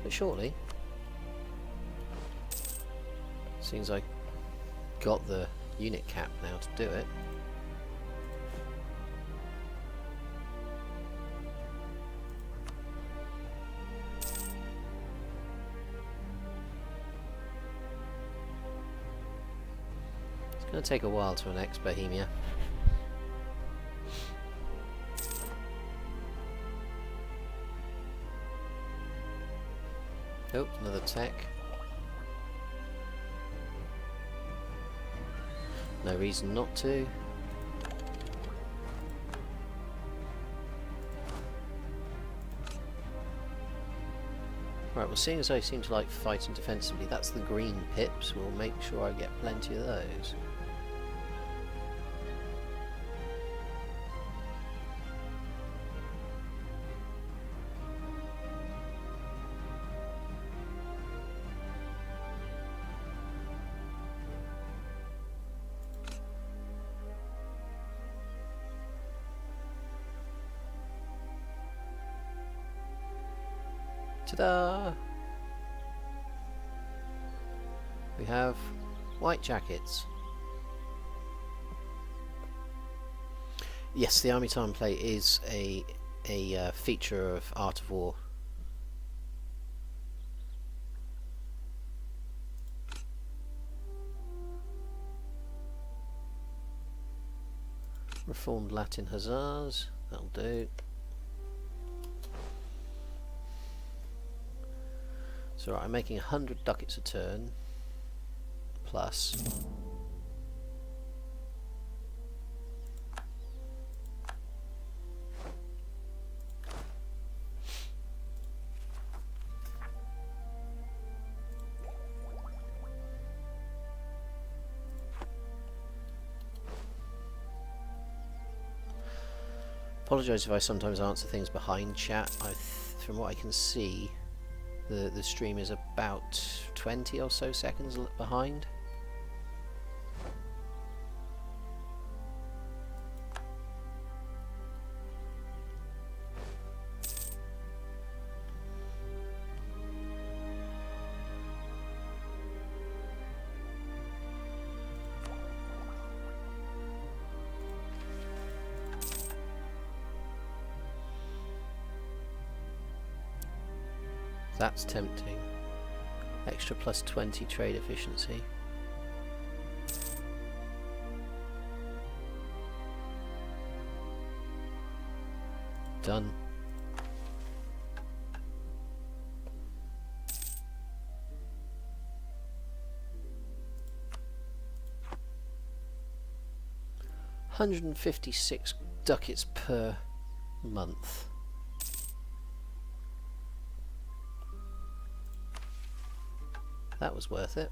But shortly. Seems I got the unit cap now to do it. It's going to take a while to annex Bohemia. Oh, another tech. No reason not to. Right, well, seeing as I seem to like fighting defensively, that's the green pips. We'll make sure I get plenty of those. Ta-da! We have white jackets. Yes, the army time plate is a feature of Art of War. Reformed Latin Hussars, that'll do. So right, I'm making 100 ducats a turn, plus apologise if I sometimes answer things behind chat. From what I can see, the stream is about 20 or so seconds behind. That's tempting. Extra plus 20 trade efficiency. Done. $156 ducats per month. That was worth it.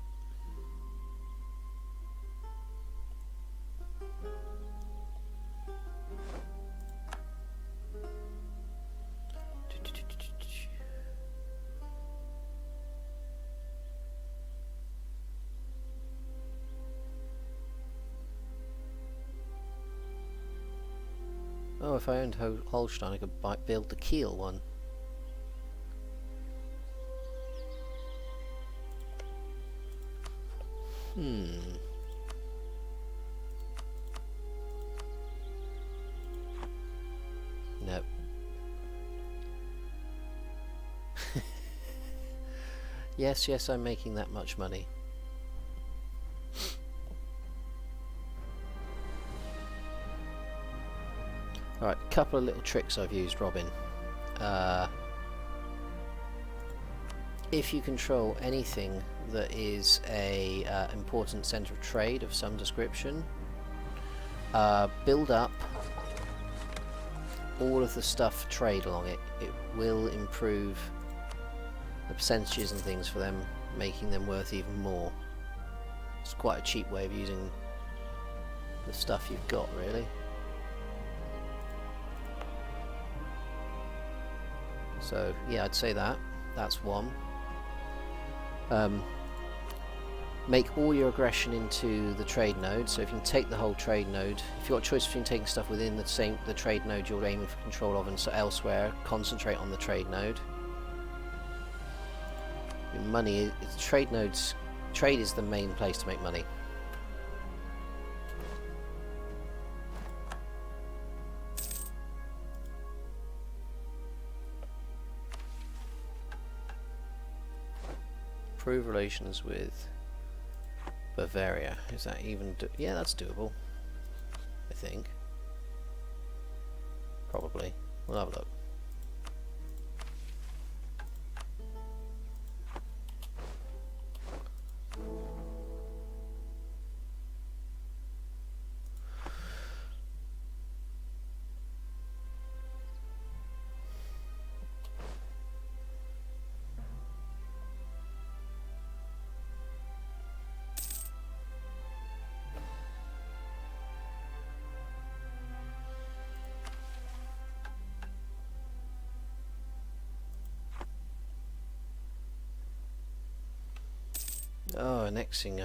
Oh, if I owned Holstein, I could build the Kiel one. Nope. Yes, I'm making that much money. Alright, a couple of little tricks I've used, Robin. If you control anything that is a important centre of trade of some description, build up all of the stuff for trade along it. It will improve the percentages and things for them, making them worth even more. It's quite a cheap way of using the stuff you've got, really. So yeah, I'd say that's one. Make all your aggression into the trade node. So if you can take the whole trade node, if you've got a choice between taking stuff within the trade node you're aiming for control of and so elsewhere, concentrate on the trade node. Money, trade nodes, trade is the main place to make money. Improve relations with Bavaria. Is that even yeah, that's doable. I think. Probably. We'll have a look. Oh, annexing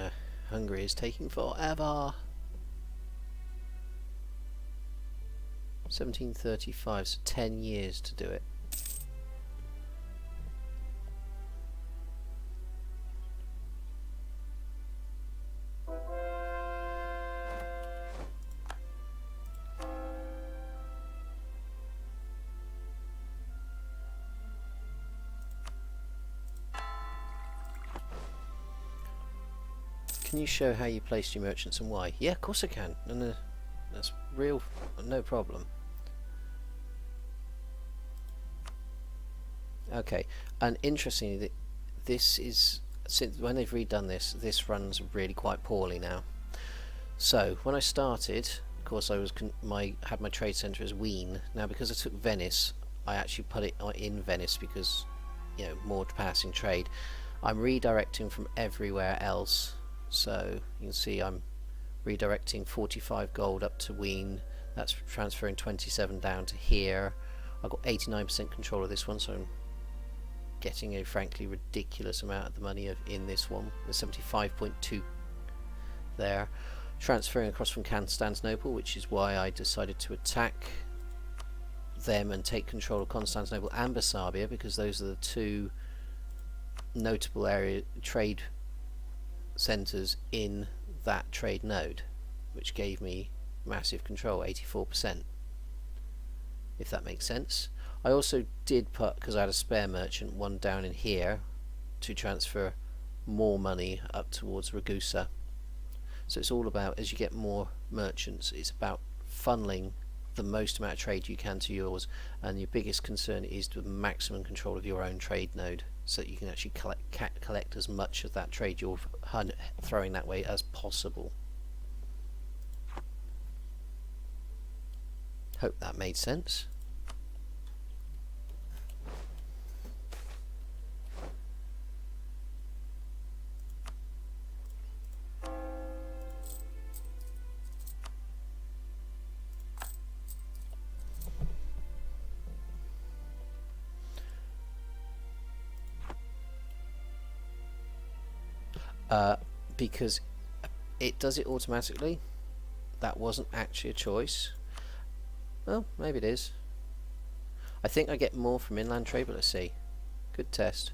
Hungary is taking forever. 1735, so 10 years to do it. Can you show how you placed your merchants and why? Yeah, of course I can. And that's real, no problem. Okay, and interestingly, this is, since when they've redone this, this runs really quite poorly now. So when I started, of course, I was had my trade centre as Wien. Now because I took Venice, I actually put it in Venice because, you know, more passing trade. I'm redirecting from everywhere else. So you can see I'm redirecting 45 gold up to Wien. That's transferring 27 down to here. I've got 89% control of this one, so I'm getting a frankly ridiculous amount of the money in this one. The 75.2 there. Transferring across from Constantinople, which is why I decided to attack them and take control of Constantinople and Bessarabia, because those are the two notable area trade centres in that trade node, which gave me massive control, 84%, if that makes sense. I also did put, because I had a spare merchant, one down in here to transfer more money up towards Ragusa. So it's all about, as you get more merchants, it's about funneling the most amount of trade you can to yours, and your biggest concern is the maximum control of your own trade node, so that you can actually collect as much of that trade you're throwing that way as possible. Hope that made sense. Because it does it automatically. That wasn't actually a choice. Well, maybe it is. I think I get more from inland trade, but let's see. Good test.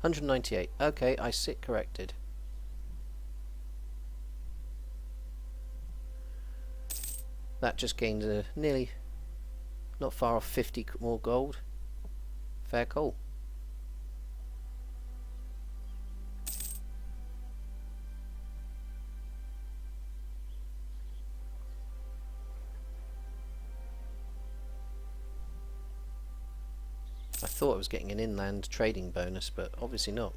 $198. Okay, I sit corrected. That just gained nearly, not far off 50 more gold. Fair call. I thought I was getting an inland trading bonus, but obviously not.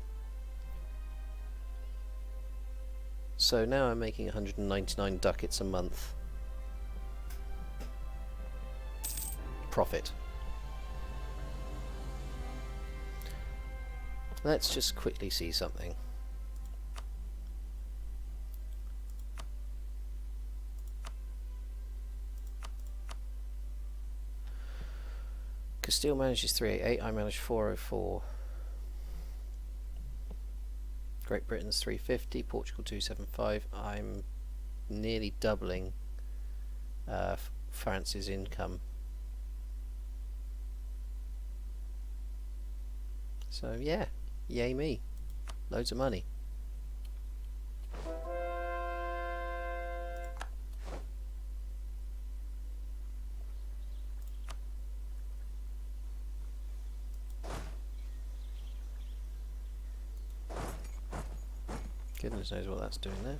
So now I'm making 199 ducats a month. Profit. Let's just quickly see something. Castile manages 388, I manage 404. Great Britain's 350, Portugal 275. I'm nearly doubling France's income. So yeah, yay me. Loads of money. Goodness knows what that's doing there.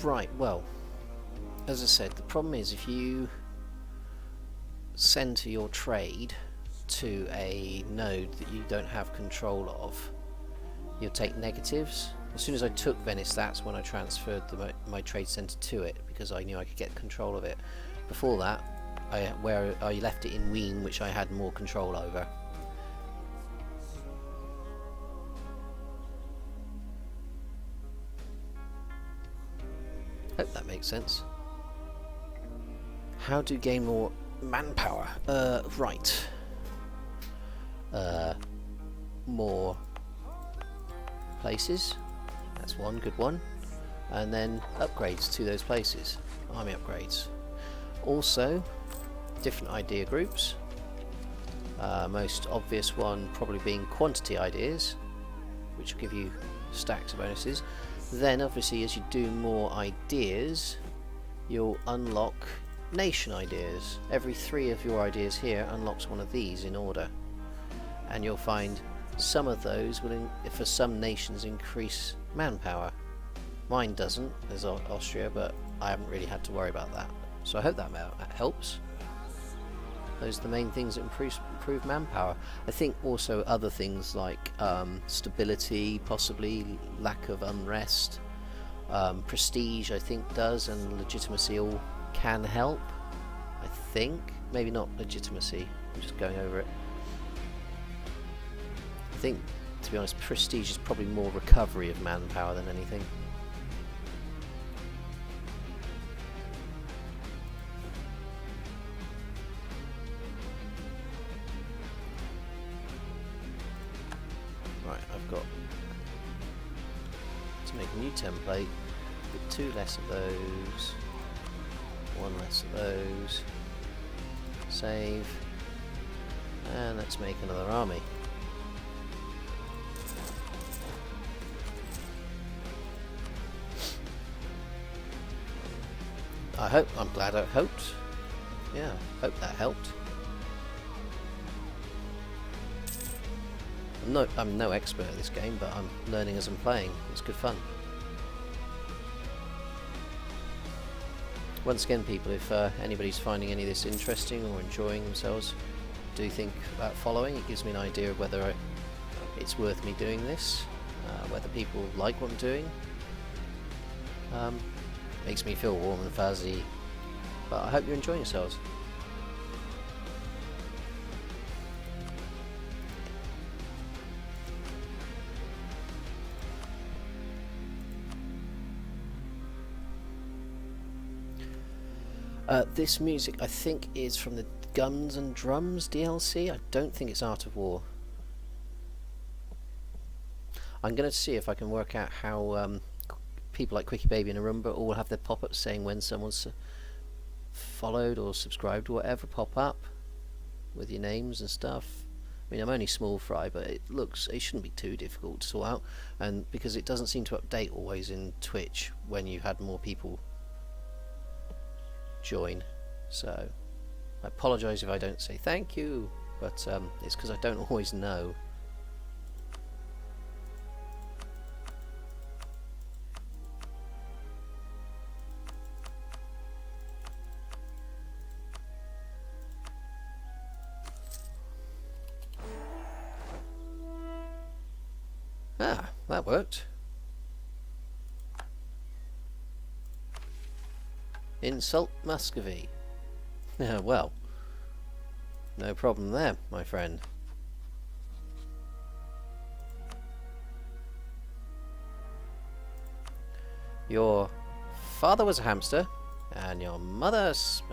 Right, well, as I said, the problem is if you center your trade to a node that you don't have control of, you'll take negatives. As soon as I took Venice, that's when I transferred my trade center to it, because I knew I could get control of it. Before that, I left it in Wien, which I had more control over. Hope that makes sense. How to gain more manpower? Right. More places. That's one good one. And then upgrades to those places. Army upgrades. Also, different idea groups. Most obvious one probably being quantity ideas, which will give you stacks of bonuses. Then obviously as you do more ideas, you'll unlock nation ideas. Every 3 of your ideas here unlocks one of these in order, and you'll find some of those will, for some nations, increase manpower. Mine doesn't, there's Austria, but I haven't really had to worry about that. So I hope that helps. Those are the main things that improve manpower. I think also other things like stability, possibly lack of unrest, prestige I think does, and legitimacy all can help. I think, maybe not legitimacy, I'm just going over it. I think, to be honest, prestige is probably more recovery of manpower than anything. New template with 2 less of those, 1 less of those, save, and let's make another army. I'm glad I helped. Yeah, hope that helped. I'm no expert at this game, but I'm learning as I'm playing. It's good fun. Once again, people, if anybody's finding any of this interesting or enjoying themselves, do think about following. It gives me an idea of whether it's worth me doing this, whether people like what I'm doing. Makes me feel warm and fuzzy, but I hope you're enjoying yourselves. This music, I think, is from the Guns and Drums DLC. I don't think it's Art of War. I'm going to see if I can work out how people like Quickie Baby and Arumba all have their pop-ups saying when someone's followed or subscribed or whatever pop up with your names and stuff. I mean, I'm only small fry, but it shouldn't be too difficult to sort out, and because it doesn't seem to update always in Twitch when you've had more people join. So I apologise if I don't say thank you, but it's because I don't always know. Ah, that worked. Insult Muscovy. Well, no problem there, my friend. Your father was a hamster, And your mother smells